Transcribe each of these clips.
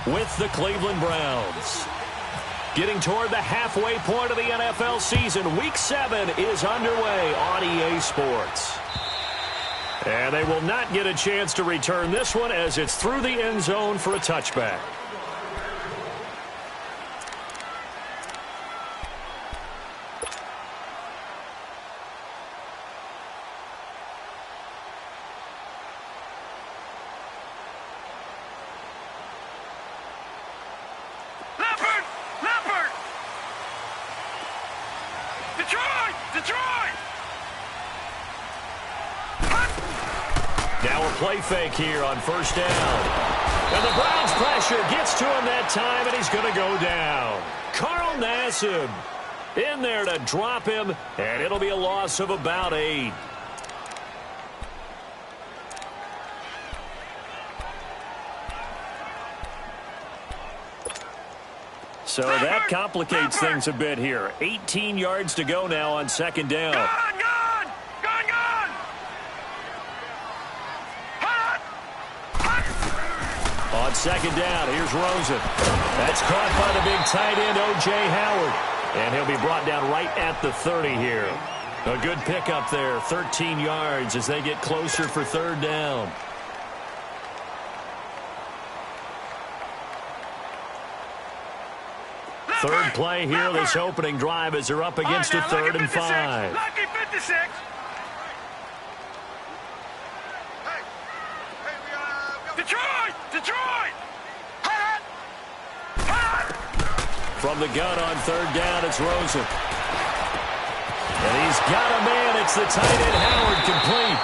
with the Cleveland Browns. Getting toward the halfway point of the NFL season, Week 7 is underway on EA Sports. And they will not get a chance to return this one as it's through the end zone for a touchback. Play fake here on first down. And the Browns pressure gets to him that time, and he's going to go down. Carl Nassib in there to drop him, and it'll be a loss of about 8. So that complicates things a bit here. 18 yards to go now on second down. On second down, here's Rosen. That's caught by the big tight end, O.J. Howard. And he'll be brought down right at the 30 here. A good pickup there, 13 yards as they get closer for third down. Third play here, this opening drive as they're up against a 3rd and 5. Lucky 56. Detroit! From the gun on third down, it's Rosen. And he's got a man. It's the tight end, Howard, complete.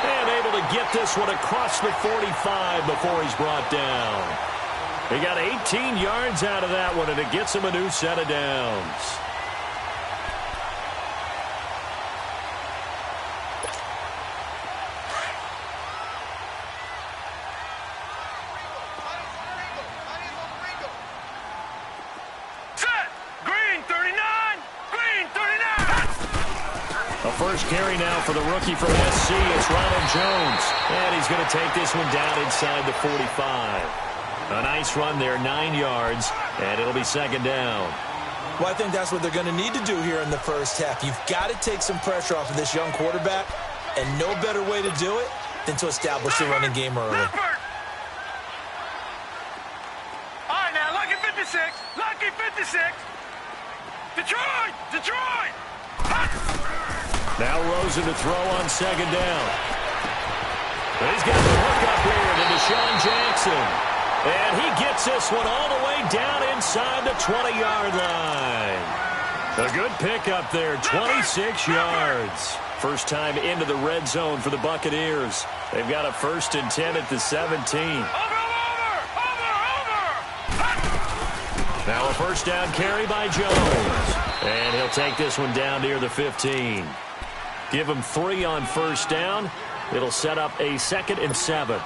And able to get this one across the 45 before he's brought down. He got 18 yards out of that one, and it gets him a new set of downs. First carry now for the rookie from SC. It's Ronald Jones. And he's going to take this one down inside the 45. A nice run there, 9 yards, and it'll be second down. Well, I think that's what they're going to need to do here in the first half. You've got to take some pressure off of this young quarterback, and no better way to do it than to establish the running game early. All right, now, lucky 56. Lucky 56. Detroit! Now Rosen to throw on second down. But he's got the hook up here to Deshaun Jackson. And he gets this one all the way down inside the 20-yard line. A good pickup there, 26 yards. First time into the red zone for the Buccaneers. They've got a 1st and 10 at the 17. Now a first down carry by Jones. And he'll take this one down near the 15. Give him 3 on first down. It'll set up a 2nd and 7.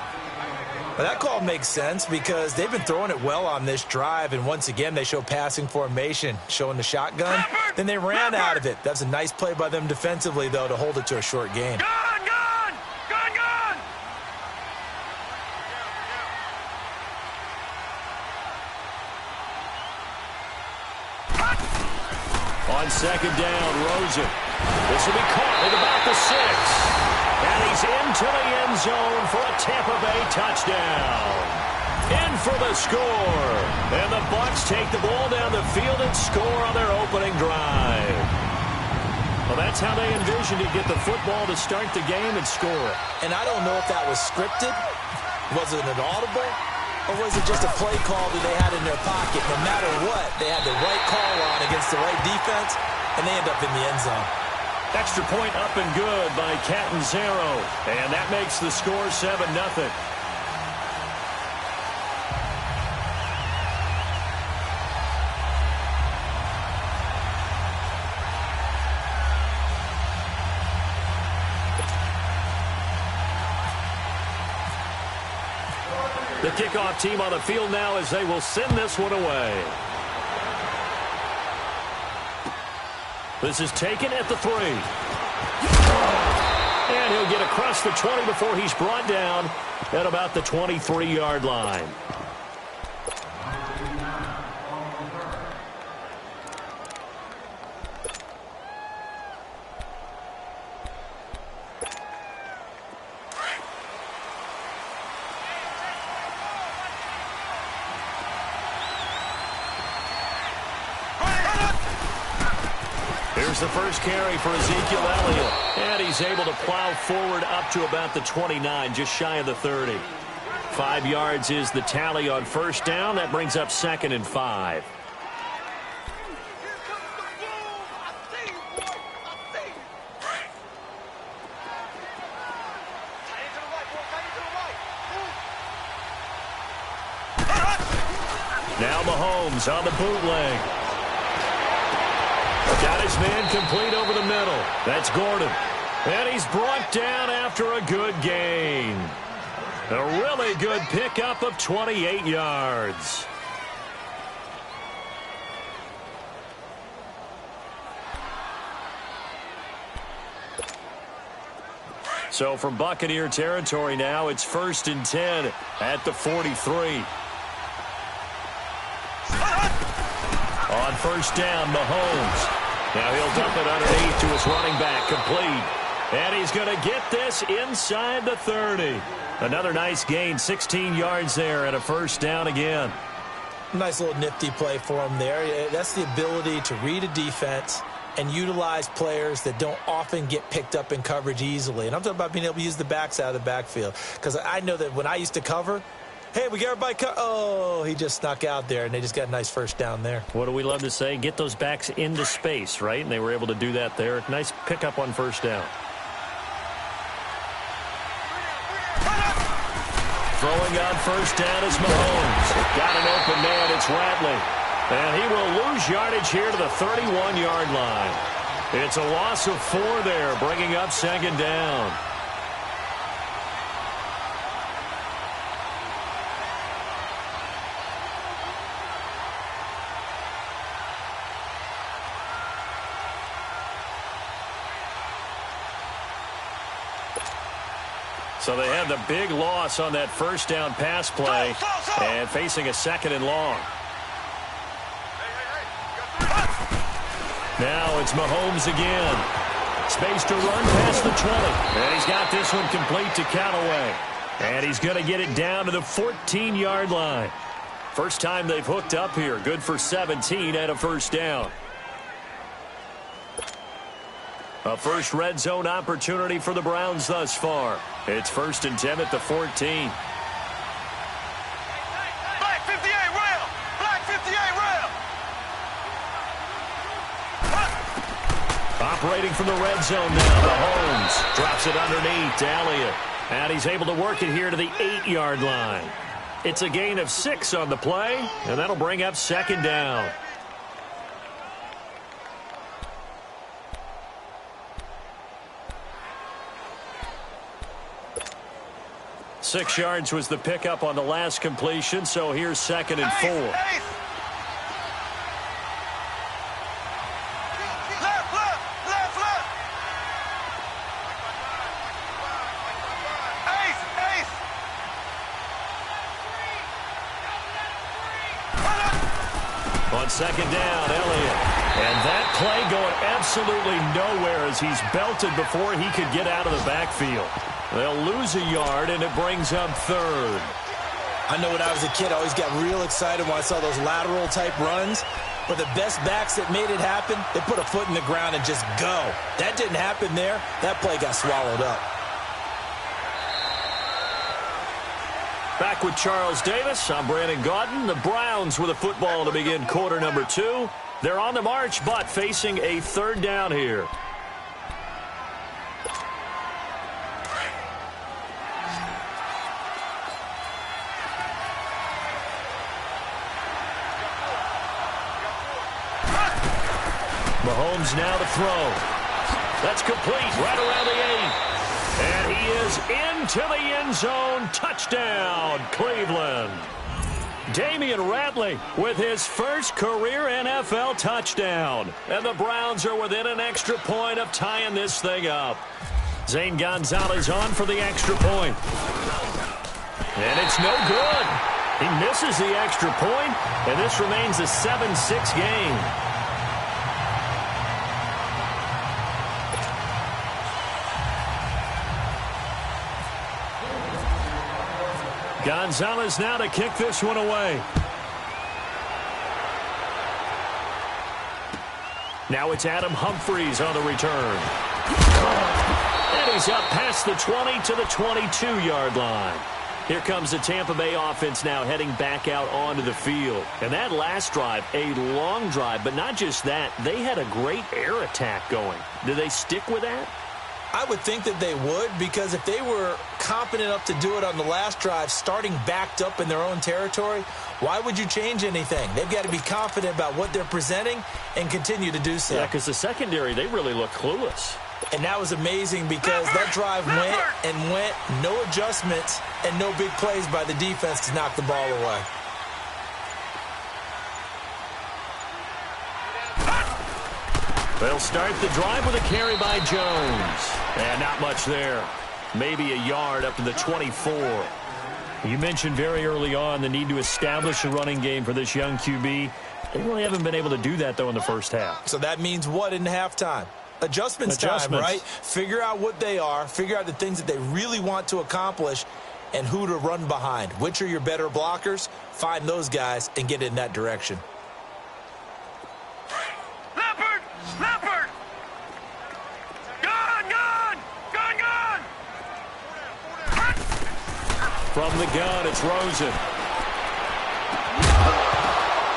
Well, that call makes sense because they've been throwing it well on this drive, and once again they show passing formation, showing the shotgun. Then they ran out of it. That's a nice play by them defensively, though, to hold it to a short gain. Gun! On second down, Rosen. This will be caught at about the 6. And he's into the end zone for a Tampa Bay touchdown. In for the score. And the Bucs take the ball down the field and score on their opening drive. Well, that's how they envisioned to get the football to start the game and score. And I don't know if that was scripted. Was it an audible? Or was it just a play call that they had in their pocket? No matter what, they had the right call on against the right defense, and they end up in the end zone. Extra point up and good by Catanzaro. And that makes the score 7-0. The kickoff team on the field now as they will send this one away. This is taken at the 3. And he'll get across the 20 before he's brought down at about the 23-yard line. Here's the first carry for Ezekiel Elliott. And he's able to plow forward up to about the 29, just shy of the 30. 5 yards is the tally on first down. That brings up 2nd and 5. Now Mahomes on the bootleg. Got his man complete over the middle. That's Gordon. And he's brought down after a good gain. A really good pickup of 28 yards. So from Buccaneer territory now, it's 1st and 10 at the 43. On first down, Mahomes. Now he'll dump it underneath to his running back, complete. And he's going to get this inside the 30. Another nice gain, 16 yards there and a first down again. Nice little nifty play for him there. That's the ability to read a defense and utilize players that don't often get picked up in coverage easily. And I'm talking about being able to use the backs out of the backfield. Because I know that when I used to cover, hey, we got everybody oh, he just snuck out there, and they just got a nice first down there. What do we love to say? Get those backs into space, right? And they were able to do that there. Nice pickup on first down. Throwing on first down is Mahomes. Got an open man. It's Ratley. And he will lose yardage here to the 31-yard line. It's a loss of 4 there, bringing up 2nd down. So they had the big loss on that first down pass play and facing a 2nd and long. Now it's Mahomes again. Space to run past the 20. And he's got this one complete to Callaway. And he's going to get it down to the 14-yard line. First time they've hooked up here. Good for 17 and a first down. A first red zone opportunity for the Browns thus far. It's 1st and 10 at the 14. Black 58 rail! Black 58 rail! Operating from the red zone now. Mahomes drops it underneath to Elliott. And he's able to work it here to the 8-yard line. It's a gain of 6 on the play, and that'll bring up 2nd down. Six yards was the pickup on the last completion, so here's 2nd and 4. Left, left, left, left. Ace, ace. On 2nd down, Elliott. And that play going absolutely nowhere as he's belted before he could get out of the backfield. They'll lose a yard, and it brings up 3rd. I know when I was a kid, I always got real excited when I saw those lateral-type runs. But the best backs that made it happen, they put a foot in the ground and just go. That didn't happen there. That play got swallowed up. Back with Charles Davis. I'm Brandon Gaudin. The Browns with a football to begin quarter number 2. They're on the march, but facing a 3rd down here. Mahomes now to throw. That's complete right around the 8. And he is into the end zone. Touchdown, Cleveland. Damian Ratley with his first career NFL touchdown. And the Browns are within an extra point of tying this thing up. Zane Gonzalez on for the extra point. And it's no good. He misses the extra point, and this remains a 7-6 game. Gonzalez now to kick this one away. Now it's Adam Humphries on the return. And he's up past the 20 to the 22-yard line. Here comes the Tampa Bay offense now heading back out onto the field. And that last drive, a long drive, but not just that. They had a great air attack going. Do they stick with that? I would think that they would, because if they were competent enough to do it on the last drive, starting backed up in their own territory, why would you change anything? They've got to be confident about what they're presenting and continue to do so. Yeah, because the secondary, they really look clueless. And that was amazing because that drive went and went, no adjustments, and no big plays by the defense to knock the ball away. They'll start the drive with a carry by Jones. And not much there. Maybe a yard up to the 24. You mentioned very early on the need to establish a running game for this young QB. They really haven't been able to do that, though, in the first half. So that means what in halftime? Adjustments time, right? Figure out what they are, figure out the things that they really want to accomplish, and who to run behind. Which are your better blockers? Find those guys and get in that direction. Leopard! Leopard! Gun! Gun! Gun! Gun! From the gun, it's Rosen.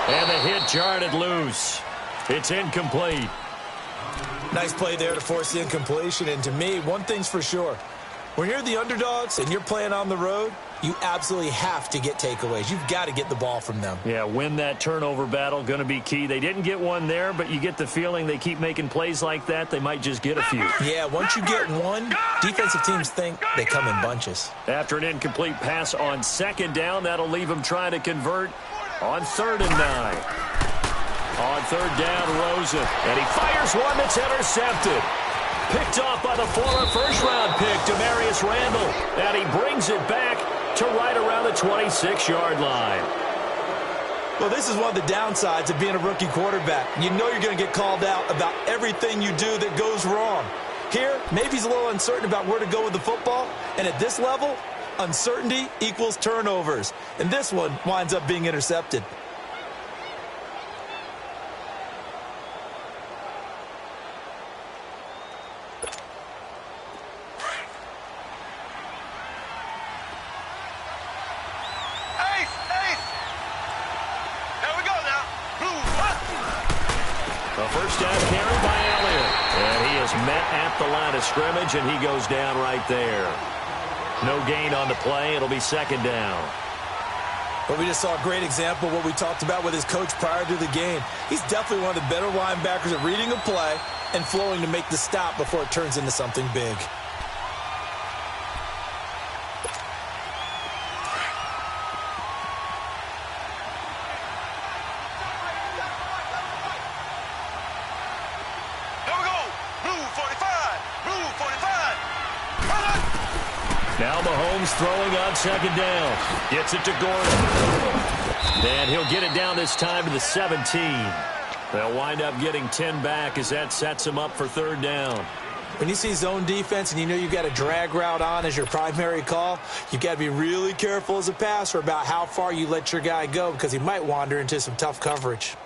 And the hit jarred it loose. It's incomplete. Nice play there to force the incompletion. And to me, one thing's for sure. When you're the underdogs and you're playing on the road, you absolutely have to get takeaways. You've got to get the ball from them. Yeah, win that turnover battle, going to be key. They didn't get one there, but you get the feeling they keep making plays like that, they might just get a few. Yeah, once you get one, defensive teams think they come in bunches. After an incomplete pass on second down, that'll leave them trying to convert on 3rd and 9. On 3rd down, Rosen. And he fires one that's intercepted. Picked off by the former first-round pick, Demarius Randall. And he brings it back to right around the 26-yard line. Well, this is one of the downsides of being a rookie quarterback. You know you're going to get called out about everything you do that goes wrong. Here, maybe he's a little uncertain about where to go with the football. And at this level, uncertainty equals turnovers. And this one winds up being intercepted. Scrimmage, and he goes down right there. No gain on the play. It'll be 2nd down. Well, we just saw a great example of what we talked about with his coach prior to the game. He's definitely one of the better linebackers at reading a play and flowing to make the stop before it turns into something big. Now Mahomes throwing on 2nd down. Gets it to Gordon. And he'll get it down this time to the 17. They'll wind up getting 10 back as that sets him up for 3rd down. When you see zone defense and you know you've got a drag route on as your primary call, you've got to be really careful as a passer about how far you let your guy go because he might wander into some tough coverage.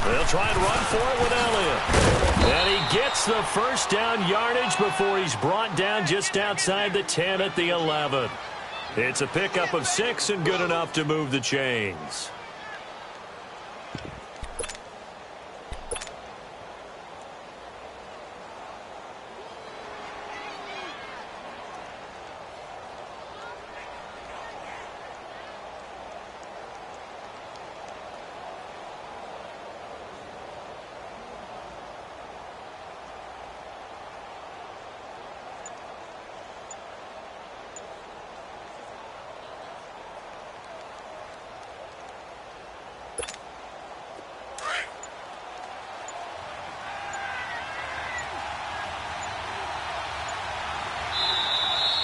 They'll try and run for it with Elliott. And he gets the 1st down yardage before he's brought down just outside the 10 at the 11. It's a pickup of 6 and good enough to move the chains.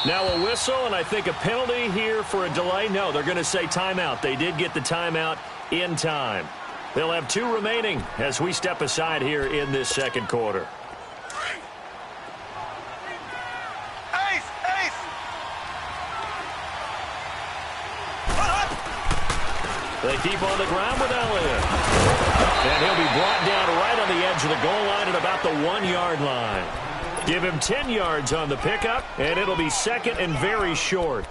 Now a whistle, and I think a penalty here for a delay. No, they're going to say timeout. They did get the timeout in time. They'll have 2 remaining as we step aside here in this second quarter. Ace! Ace! They keep on the ground with Elliott. And he'll be brought down right on the edge of the goal line at about the 1-yard line. Give him 10 yards on the pickup, and it'll be second and very short.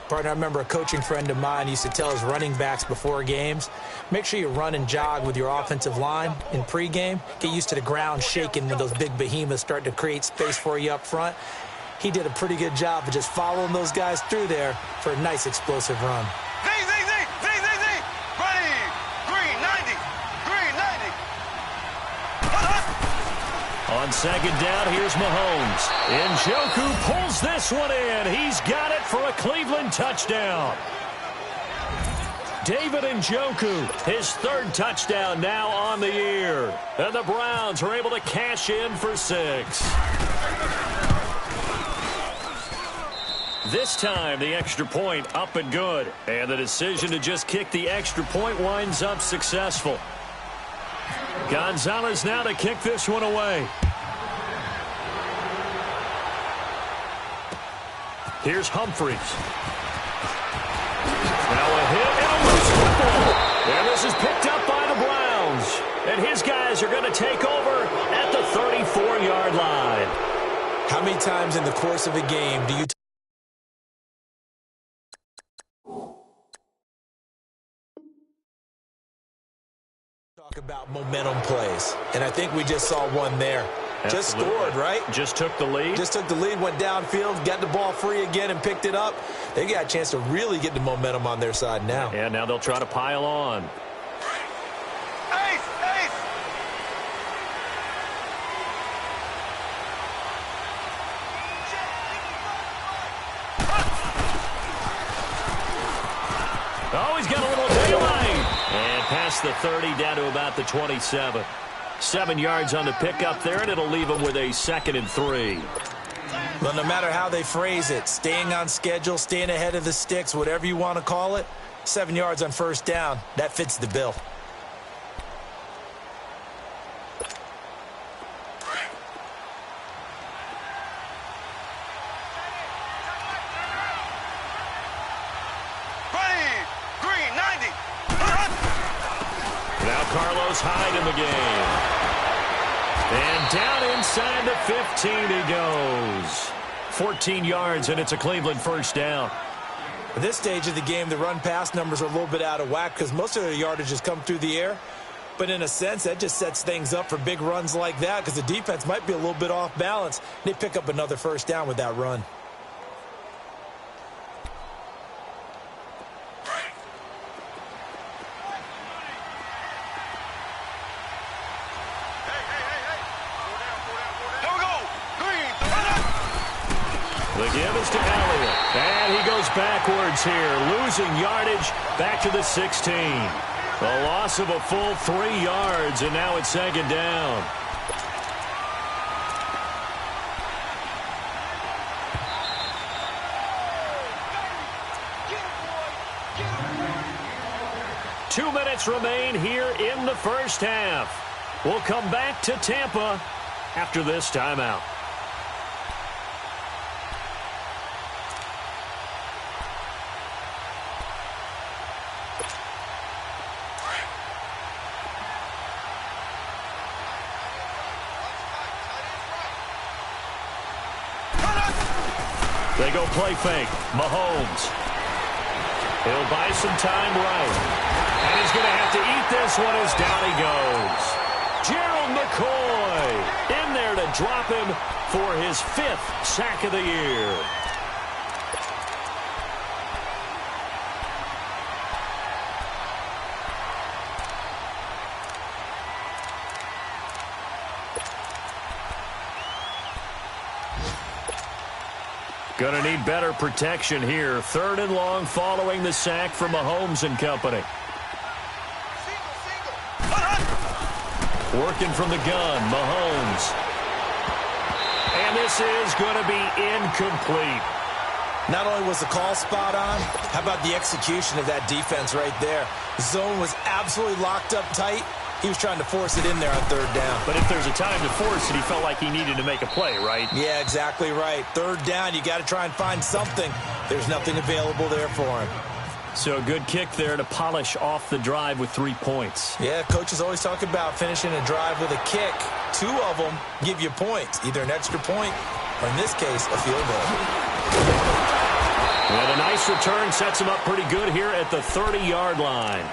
Partner, I remember a coaching friend of mine used to tell his running backs before games, make sure you run and jog with your offensive line in pregame. Get used to the ground shaking when those big behemoths start to create space for you up front. He did a pretty good job of just following those guys through there for a nice explosive run. Z! Ready! Green 90! Green 90! On second down, here's Mahomes. Njoku pulls this one in. He's got it for a Cleveland touchdown. David Njoku, his 3rd touchdown now on the year. And the Browns are able to cash in for 6. This time, the extra point up and good. And the decision to just kick the extra point winds up successful. Gonzalez now to kick this one away. Here's Humphries. Now a hit and a loose football. And this is picked up by the Browns. And his guys are going to take over at the 34-yard line. How many times in the course of a game do you talk about momentum plays? And I think we just saw one there. Absolutely. Just scored, right? Just took the lead. Just took the lead, went downfield, got the ball free again, and picked it up. They got a chance to really get the momentum on their side now. And now they'll try to pile on. Ace! Ace! Oh, he's got a little daylight. And past the 30 down to about the 27. 7 yards on the pickup there, and it'll leave them with a 2nd and 3. Well, no matter how they phrase it, staying on schedule, staying ahead of the sticks, whatever you want to call it, 7 yards on first down, that fits the bill. Ready! Green 90! Now Carlos Hyde in the game. And down inside the 15 he goes. 14 yards, and it's a Cleveland first down. At this stage of the game, the run-pass numbers are a little bit out of whack because most of their yardage has come through the air. But in a sense, that just sets things up for big runs like that because the defense might be a little bit off balance. They pick up another first down with that run. The give is to Elliott. And he goes backwards here, losing yardage back to the 16. A loss of a full 3 yards, and now it's second down. Two minutes remain here in the first half. We'll come back to Tampa after this timeout. They go play fake. Mahomes. He'll buy some time right. And he's going to have to eat this one as down he goes. Gerald McCoy in there to drop him for his 5th sack of the year. Going to need better protection here. 3rd and long following the sack from Mahomes and company. Working from the gun, Mahomes. And this is going to be incomplete. Not only was the call spot on, how about the execution of that defense right there? The zone was absolutely locked up tight. He was trying to force it in there on third down. But if there's a time to force it, he felt like he needed to make a play, right? Yeah, exactly right. Third down, you got to try and find something. There's nothing available there for him. So a good kick there to polish off the drive with 3 points. Yeah, coaches always talk about finishing a drive with a kick. 2 of them give you points, either an extra point or, in this case, a field goal. And a nice return sets him up pretty good here at the 30-yard line.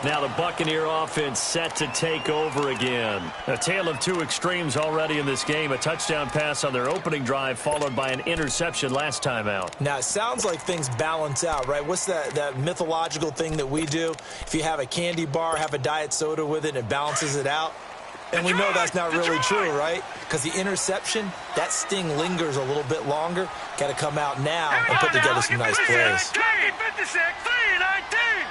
Now the Buccaneer offense set to take over again. A tale of 2 extremes already in this game. A touchdown pass on their opening drive followed by an interception last time out. Now, it sounds like things balance out, right? What's that mythological thing that we do? If you have a candy bar, have a diet soda with it, and it balances it out. And we know that's not really true, right? Because the interception, that sting lingers a little bit longer. Got to come out now and put together some nice plays. 56, 319.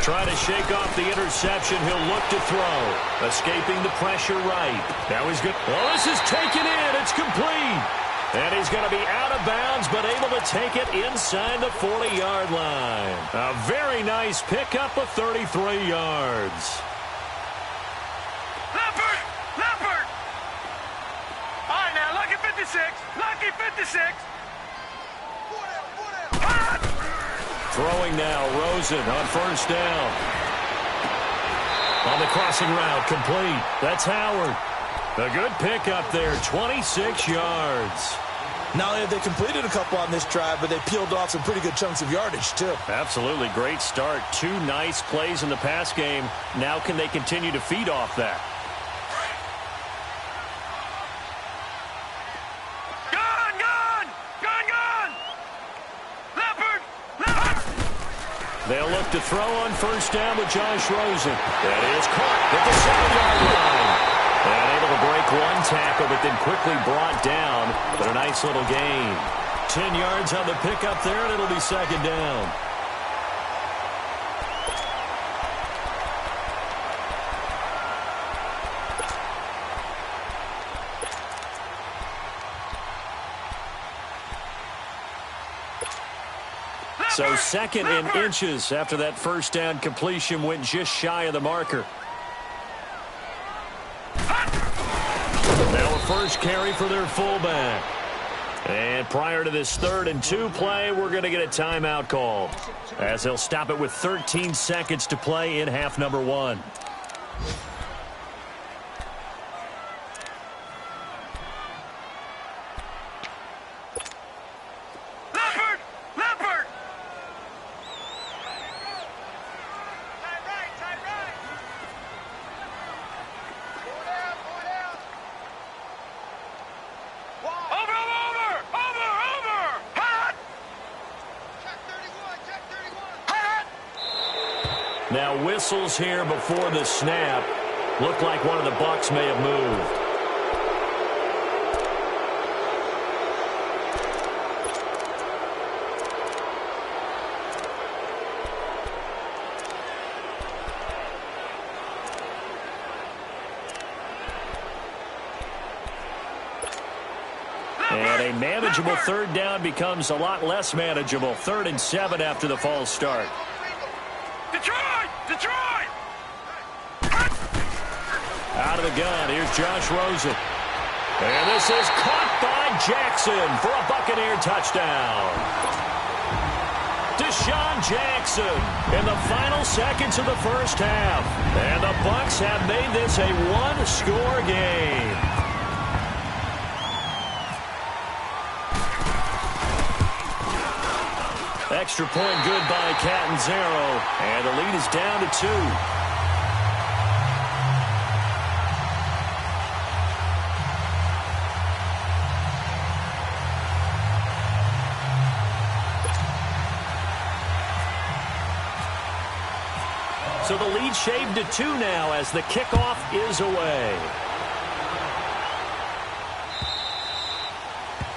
Trying to shake off the interception. He'll look to throw. Escaping the pressure right. Now he's good. Well, this is taken in. It's complete. And he's going to be out of bounds, but able to take it inside the 40-yard line. A very nice pickup of 33 yards. Leopard! Leopard! All right, now, lucky 56. Lucky 56. Throwing now, Rosen on first down. On the crossing route, complete. That's Howard. A good pickup there, 26 yards. Not only have they completed a couple on this drive, but they peeled off some pretty good chunks of yardage, too. Absolutely, great start. 2 nice plays in the pass game. Now can they continue to feed off that? They'll look to throw on first down with Josh Rosen. That is caught at the 7-yard line. And able to break 1 tackle, but then quickly brought down. But a nice little gain. 10 yards on the pickup there, and it'll be second down. So second in inches after that first down completion went just shy of the marker. Now a first carry for their fullback. And prior to this 3rd and 2 play, we're going to get a timeout call, as they'll stop it with 13 seconds to play in half number 1. Now whistles here before the snap. Looked like one of the Bucs may have moved. And a manageable 3rd down becomes a lot less manageable. 3rd and 7 after the false start. Detroit! Out of the gun, here's Josh Rosen. And this is caught by Jackson for a Buccaneer touchdown. Deshaun Jackson in the final seconds of the first half. And the Bucs have made this a 1-score game. Extra point good by Catanzaro. And the lead is down to 2. So the lead shaved to 2 now as the kickoff is away.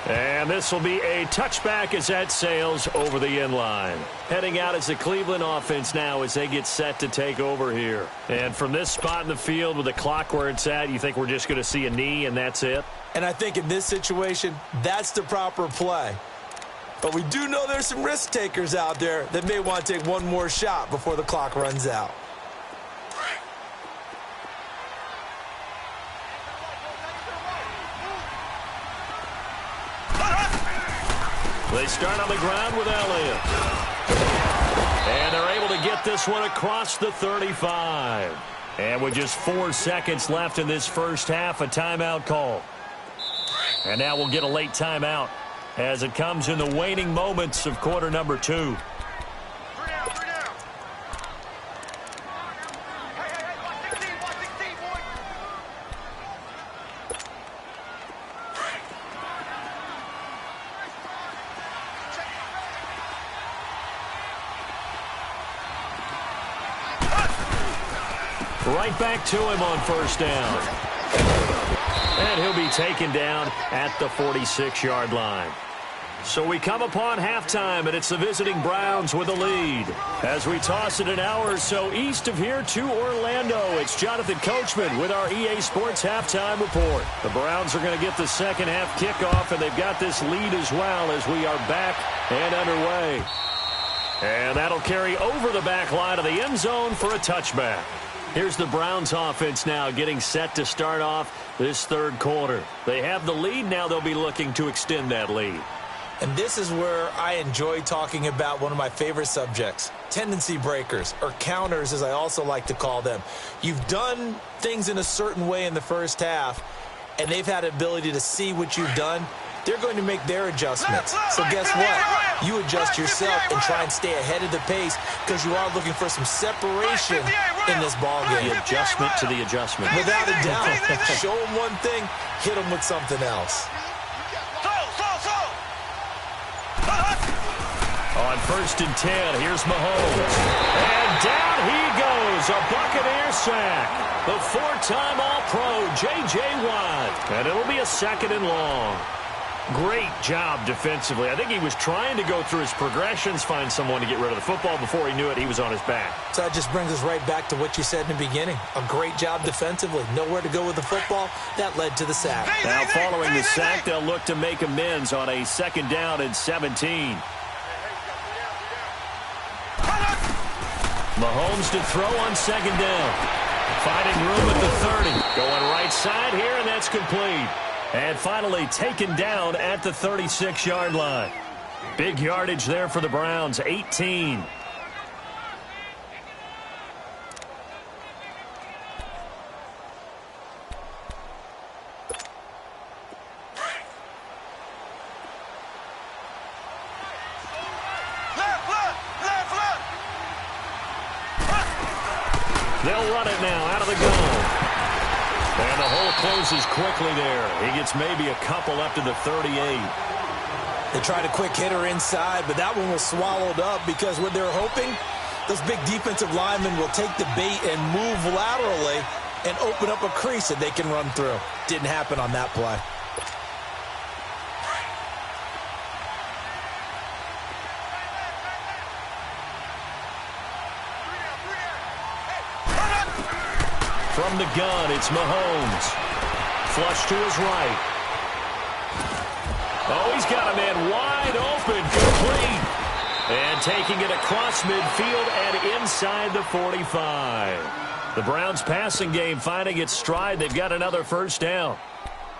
And this will be a touchback as that sails over the end line. Heading out as the Cleveland offense now as they get set to take over here. And from this spot in the field with the clock where it's at, you think we're just going to see a knee and that's it? And I think in this situation, that's the proper play. But we do know there's some risk takers out there that may want to take one more shot before the clock runs out. They start on the ground with Elliott. And they're able to get this one across the 35. And with just 4 seconds left in this first half, a timeout call. And now we'll get a late timeout as it comes in the waning moments of quarter number 2. Right back to him on first down. And he'll be taken down at the 46-yard line. So we come upon halftime, and it's the visiting Browns with a lead. As we toss it an hour or so east of here to Orlando, it's Jonathan Coachman with our EA Sports Halftime Report. The Browns are going to get the second half kickoff, and they've got this lead as well as we are back and underway. And that'll carry over the back line of the end zone for a touchback. Here's the Browns offense now getting set to start off this third quarter. They have the lead. Now they'll be looking to extend that lead. And this is where I enjoy talking about one of my favorite subjects, tendency breakers, or counters as I also like to call them. You've done things in a certain way in the first half, and they've had the ability to see what you've done. They're going to make their adjustments. So guess what? You adjust yourself and try and stay ahead of the pace because you are looking for some separation in this ballgame. The adjustment to the adjustment. Without a doubt. Show them one thing, hit them with something else. On 1st and 10, here's Mahomes. And down he goes, a Buccaneer sack. The 4-time All-Pro, J.J. Watt. And it'll be a 2nd and long. Great job defensively. I think he was trying to go through his progressions, find someone to get rid of the football. Before he knew it, he was on his back. So that just brings us right back to what you said in the beginning. A great job defensively. Nowhere to go with the football. That led to the sack. Now following the sack, they'll look to make amends on a 2nd down and 17. Mahomes to throw on 2nd down. Finding room at the 30. Going right side here, and that's complete. And finally taken down at the 36-yard line. Big yardage there for the Browns, 18. They'll run it now out of the gun. And the hole closes quickly there. He gets maybe a couple up to the 38. They tried a quick hitter inside, but that one was swallowed up because what they're hoping, those big defensive linemen will take the bait and move laterally and open up a crease that they can run through. Didn't happen on that play. From the gun, it's Mahomes. Flush to his right. Oh, he's got a man wide open, complete. And taking it across midfield and inside the 45. The Browns passing game finding its stride. They've got another 1st down.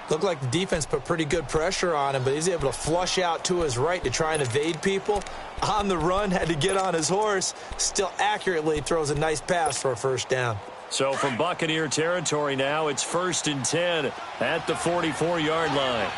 Looked like the defense put pretty good pressure on him, but he's able to flush out to his right to try and evade people. On the run, had to get on his horse. Still accurately throws a nice pass for a 1st down. So from Buccaneer territory now, it's 1st and 10 at the 44-yard line.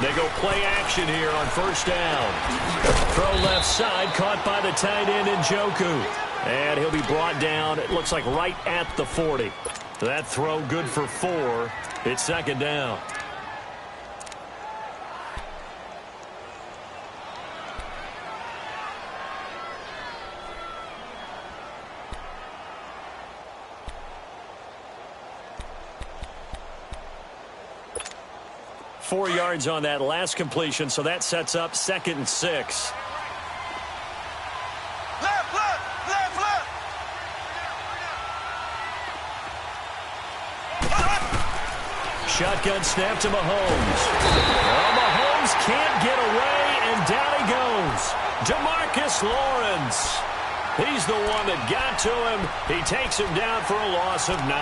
They go play action here on 1st down. Throw left side, caught by the tight end Njoku. And he'll be brought down, it looks like right at the 40. That throw good for 4. It's 2nd down. Four yards on that last completion, so that sets up 2nd and 6. shotgun snap to Mahomes. Well, Mahomes can't get away, and down he goes. DeMarcus Lawrence. He's the one that got to him. He takes him down for a loss of 9.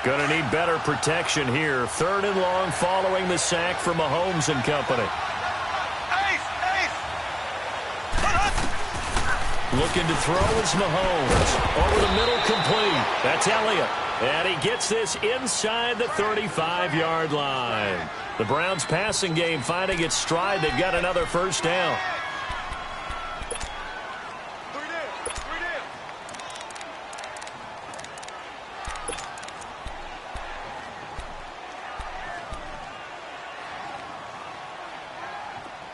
Going to need better protection here. 3rd and long following the sack from Mahomes and company. Looking to throw is Mahomes. Over the middle, complete. That's Elliott. And he gets this inside the 35-yard line. The Browns' passing game finding its stride. They've got another first down.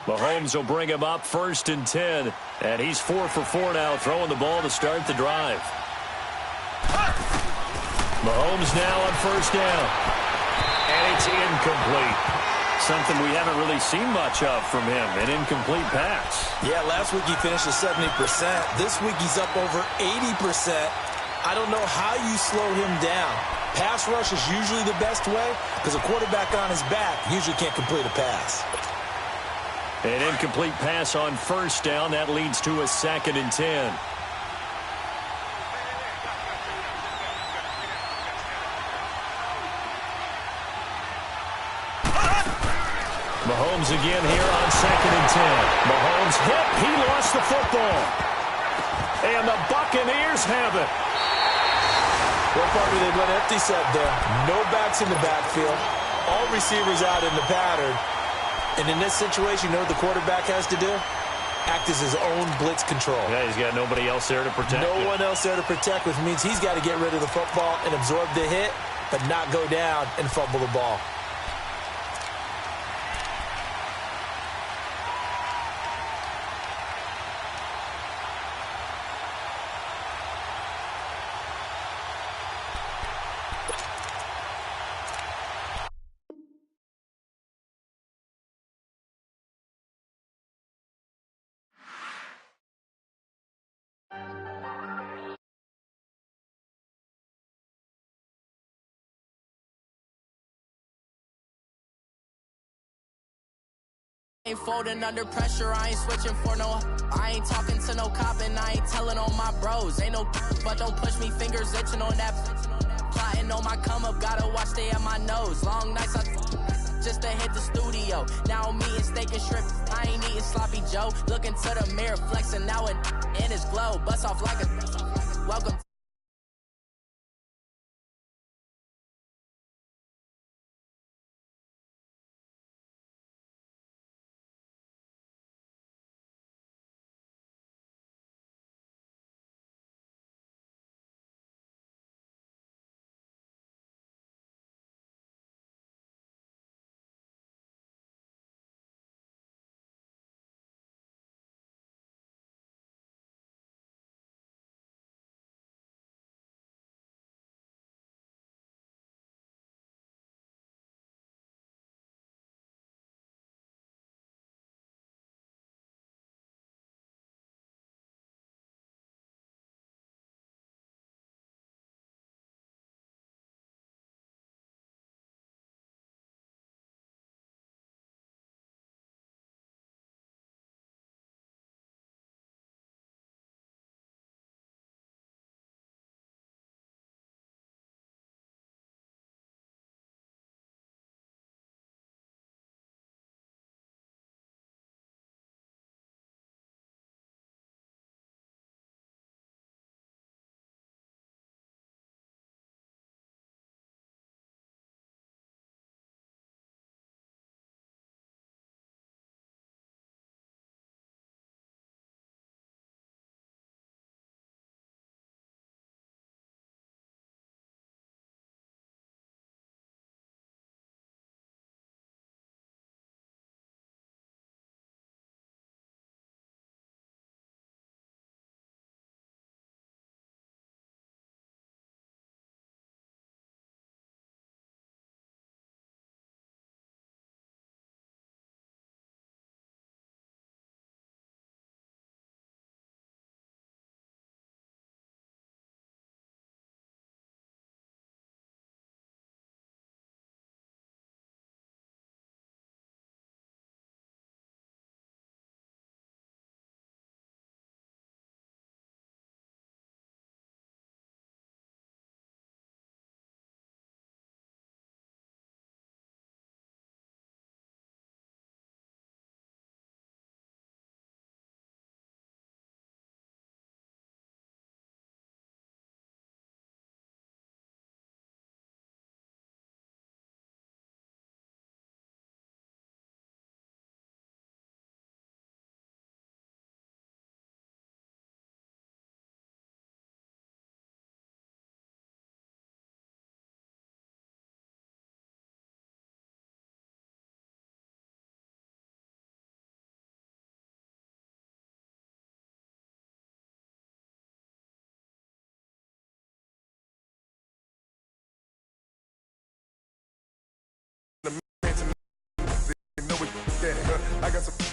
Mahomes will bring him up 1st and 10. And he's 4 for 4 now, throwing the ball to start the drive. Mahomes now on 1st down. And it's incomplete. Something we haven't really seen much of from him, an incomplete pass. Yeah, last week he finished at 70%. This week he's up over 80%. I don't know how you slow him down. Pass rush is usually the best way because a quarterback on his back usually can't complete a pass. An incomplete pass on 1st down. That leads to a 2nd and 10. Mahomes again here on 2nd and 10. Mahomes hit. He lost the football. And the Buccaneers have it. What part do they went empty set there? No backs in the backfield. All receivers out in the pattern. And in this situation, you know what the quarterback has to do? Act as his own blitz control. Yeah, he's got nobody else there to protect No one else there to protect, which means he's got to get rid of the football and absorb the hit, but not go down and fumble the ball. Ain't folding under pressure, I ain't switching for no. I ain't talking to no cop and I ain't telling on my bros. Ain't no but don't push me, fingers itching on that. Plotting on my come up, gotta watch stay at my nose. Long nights I just to hit the studio. Now I'm eating steak and shrimp, I ain't eating sloppy Joe. Looking to the mirror, flexing now and in his glow. Bust off like a welcome.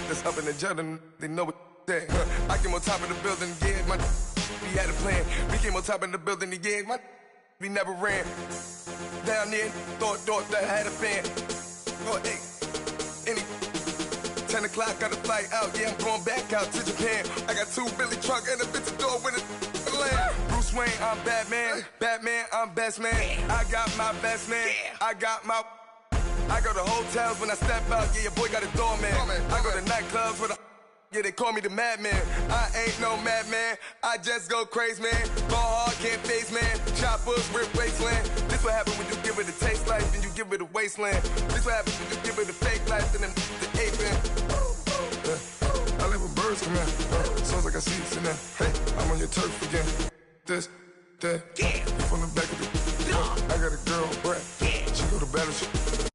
that's up in the jungle, they know what that. I came on top of the building again, my we had a plan. We came on top of the building again, my we never ran. Down there, thought that I had a fan. Oh, hey, any 10 o'clock, got a flight out, yeah, I'm going back out to Japan. I got 2 Billy truck and a bitch door with a land. Bruce Wayne, I'm Batman. Batman, I'm best man. I got my best man. I got my... I go to hotels when I step out, yeah, your boy got a doorman. I go to nightclubs with a... Yeah, they call me the madman. I ain't no madman. I just go crazy, man. Ball hard, can't face, man. Choppers, rip wasteland. This what happen when you give it a taste life and you give it a wasteland. This what happens when you give it a fake life and then the aping. I live with birds come in. Sounds like I see it in there. Hey, I'm on your turf again. This, that. You from the back of the... I got a girl, Brett. She go to battle.